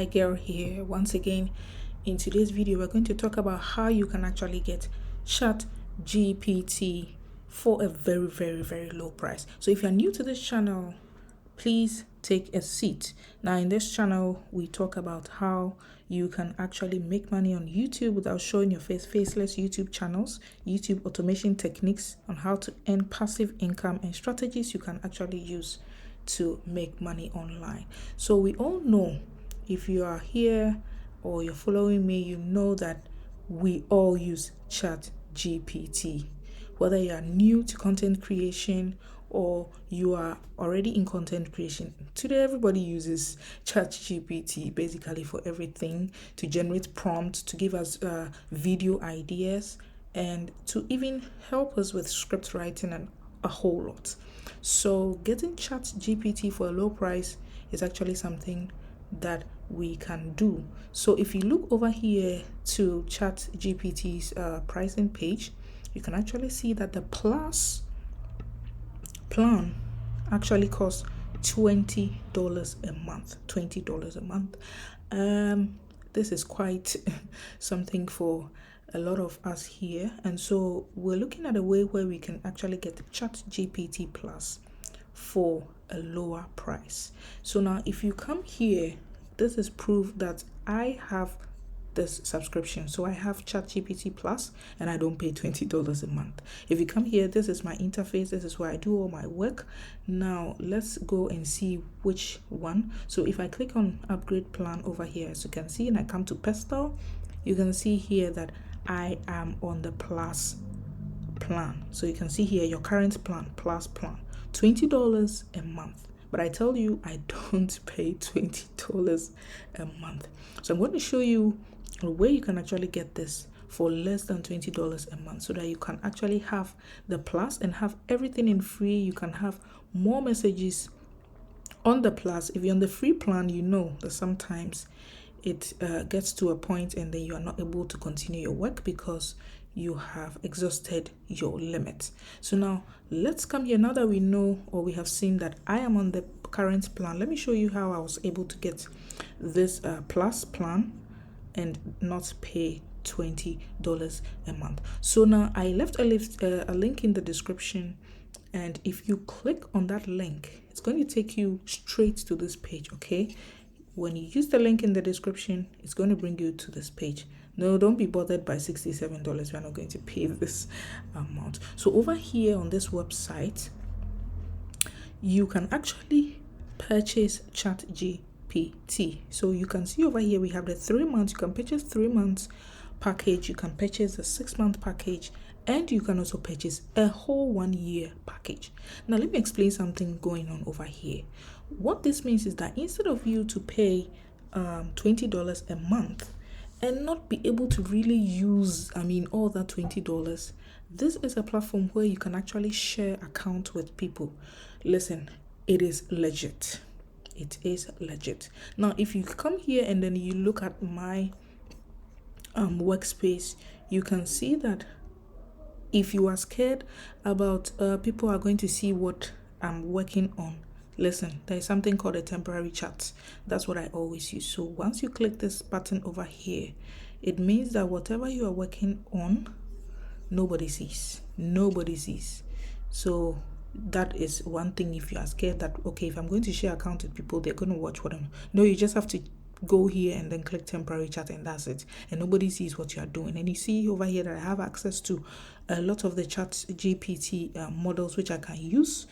Hi girl here once again. In today's video we're going to talk about how you can actually get ChatGPT for a very low price. So if you're new to this channel, please take a seat. Now in this channel we talk about how you can actually make money on YouTube without showing your face, faceless YouTube channels, YouTube automation techniques on how to earn passive income, and strategies you can actually use to make money online. So we all know, if you are here or you're following me, you know that we all use ChatGPT. Whether you are new to content creation or you are already in content creation, today everybody uses ChatGPT basically for everything, to generate prompts, to give us video ideas, and to even help us with script writing and a whole lot. So getting ChatGPT for a low price is actually something that we can do. So if you look over here to ChatGPT's pricing page, you can actually see that the Plus plan actually costs $20 a month. $20 a month. This is quite something for a lot of us here, and so we're looking at a way where we can actually get ChatGPT Plus for a lower price. So now if you come here, this is proof that I have this subscription. So I have ChatGPT Plus and I don't pay $20 a month. If you come here, this is my interface. This is where I do all my work. Now let's go and see which one. So if I click on upgrade plan over here, as you can see, and I come to Pestal, you can see here that I am on the Plus plan. So you can see here your current plan, Plus plan, $20 a month. But I tell you, I don't pay $20 a month. So I'm going to show you where you can actually get this for less than $20 a month, so that you can actually have the Plus and have everything in free. You can have more messages on the Plus. If you're on the free plan, you know that sometimes it gets to a point and then you are not able to continue your work because you have exhausted your limit. So now let's come here. Now that we know, or we have seen that I am on the current plan, let me show you how I was able to get this Plus plan and not pay $20 a month. So now I left a link in the description, and if you click on that link, it's going to take you straight to this page. Okay, when you use the link in the description, it's going to bring you to this page. No, don't be bothered by $67. We're not going to pay this amount. So over here on this website, you can actually purchase ChatGPT. So you can see over here we have the 3 months. You can purchase 3 months package, you can purchase a 6-month package, and you can also purchase a whole 1 year package. Now let me explain something going on over here. What this means is that instead of you to pay $20 a month and not be able to really use all that $20, this is a platform where you can actually share accounts with people. Listen, it is legit. It is legit. Now if you come here and then you look at my workspace, you can see that if you are scared about people are going to see what I'm working on, listen, there is something called a temporary chat. That's what I always use. So once you click this button over here, it means that whatever you are working on, nobody sees. So that is one thing. If you are scared that, okay, if I'm going to share account with people, they're going to watch what I'm, no, you just have to go here and then click temporary chat, and that's it, and nobody sees what you are doing. And you see over here that I have access to a lot of the ChatGPT models which I can use,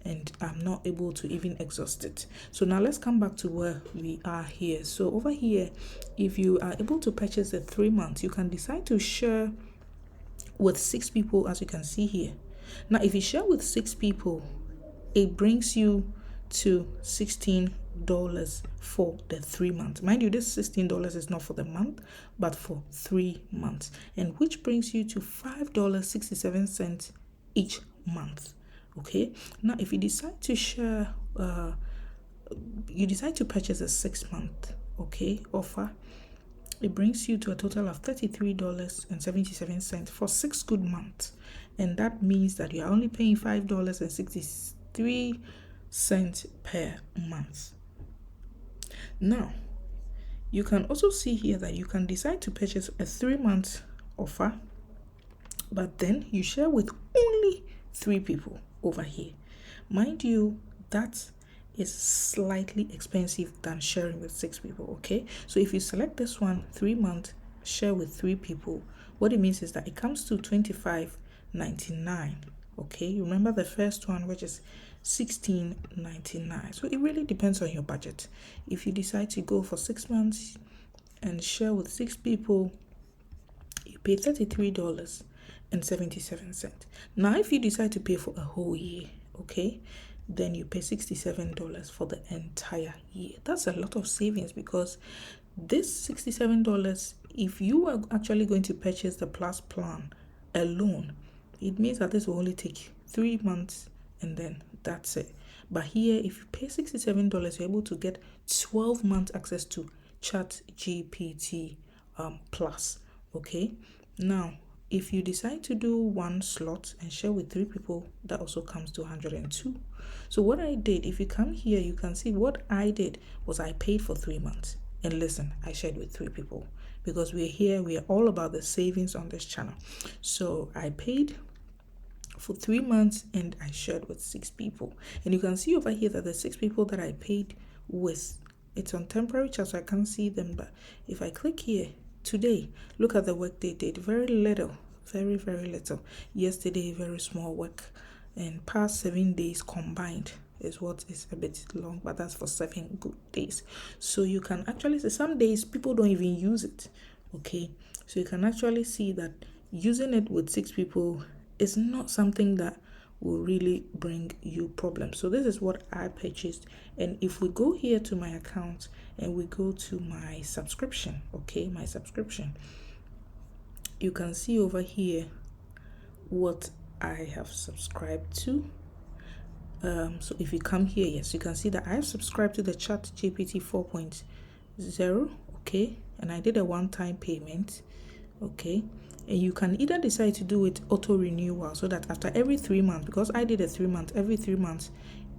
and I'm not able to even exhaust it. So now let's come back to where we are here. So over here, if you are able to purchase the 3 months, you can decide to share with 6 people, as you can see here. Now if you share with 6 people, it brings you to $16 for the 3 months. Mind you, this $16 is not for the month, but for 3 months, and which brings you to $5.67 each month. Okay, now if you decide to share, you decide to purchase a 6-month offer, it brings you to a total of $33.77 for 6 good months, and that means that you are only paying $5.63 per month. Now You can also see here that you can decide to purchase a 3-month offer, but then you share with only 3 people over here. Mind you, that is slightly expensive than sharing with 6 people, okay? So if you select this one, 3-month, share with 3 people, what it means is that it comes to $25.99, okay? Remember the first one, which is $16.99. So it really depends on your budget. If you decide to go for 6 months and share with 6 people, you pay $33.77. Now, if you decide to pay for a whole year, okay, then you pay $67 for the entire year. That's a lot of savings, because this $67, if you are actually going to purchase the Plus plan alone, it means that this will only take 3 months and then that's it. But here, if you pay $67, you're able to get 12 months access to ChatGPT Plus. Okay, now if you decide to do 1 slot and share with 3 people, that also comes to 102. So what I did, if you come here, you can see what I did was I paid for 3 months. And listen, I shared with 3 people, because we're here, we are all about the savings on this channel. So I paid for 3 months and I shared with 6 people. And you can see over here that the 6 people that I paid with, it's on temporary chat, so I can't see them. But if I click here, today, look at the work they did. Very little, very, very little. Yesterday, very small work. And past 7 days combined is what is a bit long, but that's for 7 good days. So you can actually see some days people don't even use it. Okay, so you can actually see that using it with 6 people is not something that will really bring you problems. So this is what I purchased. And if we go here to my account and we go to my subscription, okay, my subscription, you can see over here what I have subscribed to. So if you come here, yes, you can see that I have subscribed to the ChatGPT 4.0, okay, and I did a one-time payment, okay. And you can either decide to do it auto renewal, so that after every 3 months, because I did a 3 month, every 3 months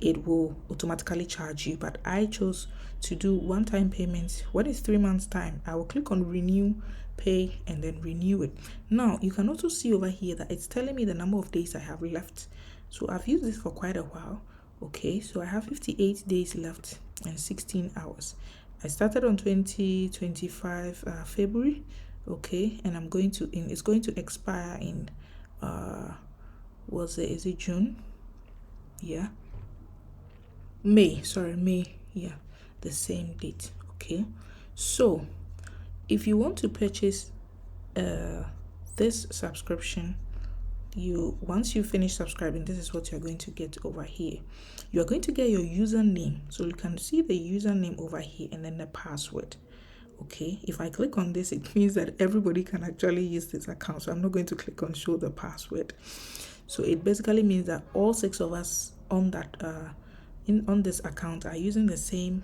it will automatically charge you. But I chose to do one-time payments. When it's 3 months time, I will click on renew, pay, and then renew it. Now you can also see over here that it's telling me the number of days I have left. So I've used this for quite a while. Okay, so I have 58 days left and 16 hours. I started on 2025 February. Okay, and I'm going to it's going to expire in is it June? Yeah, May, yeah, the same date. Okay, so if you want to purchase this subscription, once you finish subscribing, this is what you're going to get over here. You're going to get your username, so you can see the username over here, and then the password. Okay, if I click on this, it means that everybody can actually use this account. So I'm not going to click on show the password. So it basically means that all 6 of us on that on this account are using the same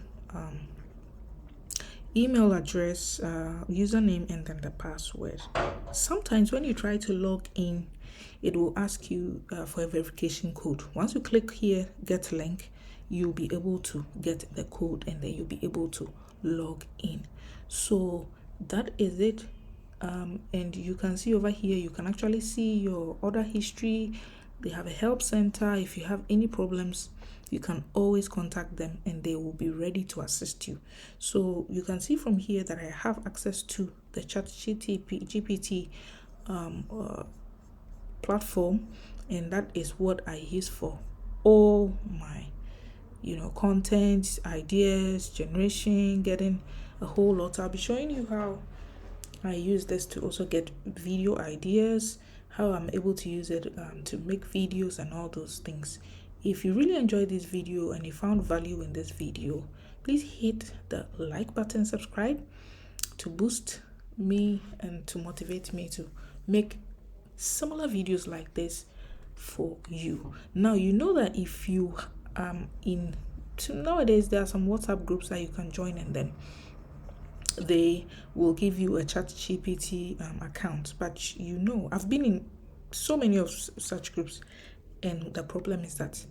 email address, username, and then the password. Sometimes when you try to log in, it will ask you for a verification code. Once you click here, get link, you'll be able to get the code, and then you'll be able to log in. So that is it. And you can see over here, you can actually see your order history. They have a help center. If you have any problems, you can always contact them and they will be ready to assist you. So you can see from here that I have access to the ChatGPT platform, and that is what I use for all my content, ideas, generation, getting a whole lot. I'll be showing you how I use this to also get video ideas, how I'm able to use it to make videos and all those things. If you really enjoyed this video and you found value in this video, please hit the like button, subscribe to boost me and to motivate me to make similar videos like this for you. Now you know that if you nowadays there are some WhatsApp groups that you can join, and then they will give you a ChatGPT account. But I've been in so many of such groups, and the problem is that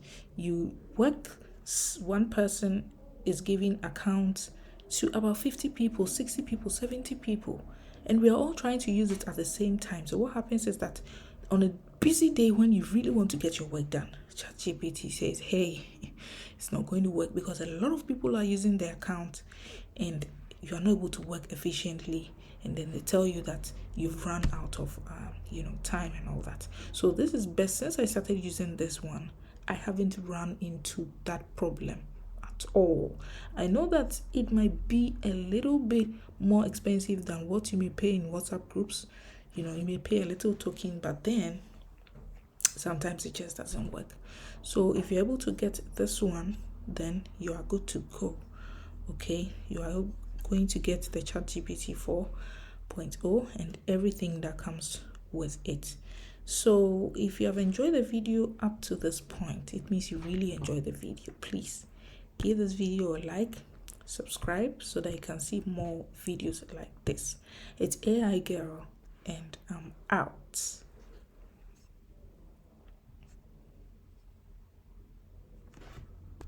one person is giving accounts to about 50 people, 60 people, 70 people, and we are all trying to use it at the same time. So what happens is that on a busy day when you really want to get your work done, ChatGPT says, hey, it's not going to work because a lot of people are using their account and you are not able to work efficiently. And then they tell you that you've run out of time and all that. So this is best. Since I started using this one, I haven't run into that problem at all. I know that it might be a little bit more expensive than what you may pay in WhatsApp groups. You may pay a little token, but then sometimes it just doesn't work. So if you're able to get this one, then you are good to go. Okay, you are going to get the ChatGPT 4.0 and everything that comes with it. So if you have enjoyed the video up to this point, it means you really enjoyed the video. Please give this video a like, subscribe so that you can see more videos like this. It's AI Girl and I'm out.